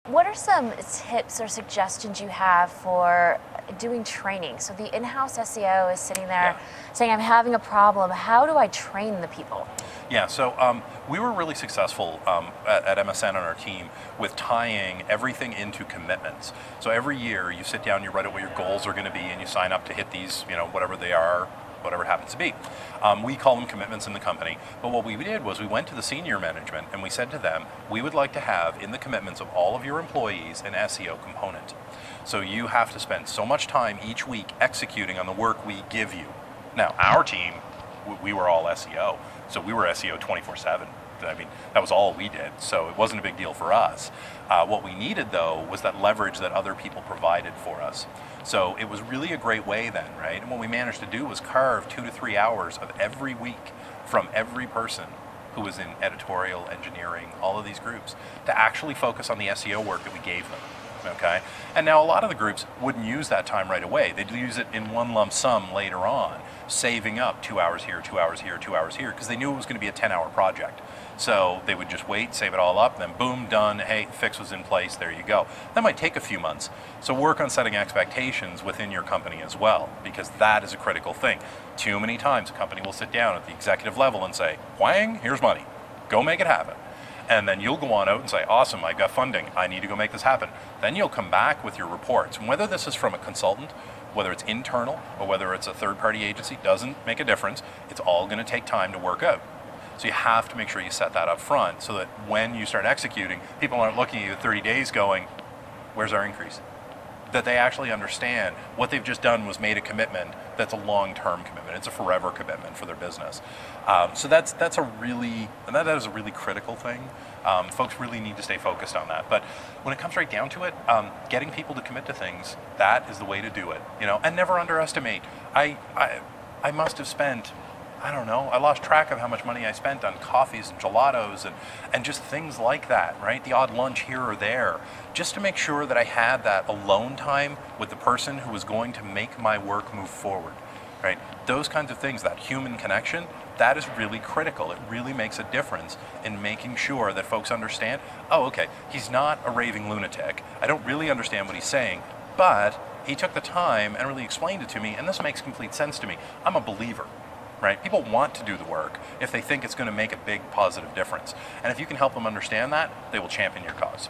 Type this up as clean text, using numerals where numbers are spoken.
What are some tips or suggestions you have for doing training? So the in-house SEO is sitting there saying, I'm having a problem. How do I train the people? Yeah, so we were really successful at MSN on our team with tying everything into commitments. So every year you sit down, you write out what your goals are going to be, and you sign up to hit these, whatever they are, whatever it happens to be. We call them commitments in the company, but what we did was we went to the senior management and we said to them, we would like to have in the commitments of all of your employees an SEO component. So you have to spend so much time each week executing on the work we give you. Now, our team, we were all SEO, so we were SEO 24/7. I mean, that was all we did, so it wasn't a big deal for us. What we needed, though, was that leverage that other people provided for us. So it was really a great way then, right? And what we managed to do was carve 2 to 3 hours of every week from every person who was in editorial, engineering, all of these groups, to actually focus on the SEO work that we gave them. Okay, and now a lot of the groups wouldn't use that time right away. They'd use it in one lump sum later on, saving up 2 hours here, 2 hours here, 2 hours here, because they knew it was going to be a 10-hour project. So they would just wait, save it all up, then boom, done. Hey, fix was in place. There you go. That might take a few months. So work on setting expectations within your company as well, because that is a critical thing. Too many times a company will sit down at the executive level and say, "Whang, here's money. Go make it happen." And then you'll go on out and say, awesome, I've got funding, I need to go make this happen. Then you'll come back with your reports. And whether this is from a consultant, whether it's internal, or whether it's a third-party agency, doesn't make a difference. It's all going to take time to work out. So you have to make sure you set that up front so that when you start executing, people aren't looking at you 30 days going, where's our increase? That they actually understand what they've just done was made a commitment that's a long-term commitment. It's a forever commitment for their business. So that is a really critical thing. Folks really need to stay focused on that. But when it comes right down to it, getting people to commit to things, that is the way to do it. And never underestimate. I must have spent, I don't know, I lost track of how much money I spent on coffees and gelatos and just things like that, right? The odd lunch here or there, just to make sure that I had that alone time with the person who was going to make my work move forward, right? Those kinds of things, that human connection, that is really critical. It really makes a difference in making sure that folks understand, oh, okay, he's not a raving lunatic. I don't really understand what he's saying, but he took the time and really explained it to me, and this makes complete sense to me. I'm a believer. Right? People want to do the work if they think it's going to make a big positive difference. And if you can help them understand that, they will champion your cause.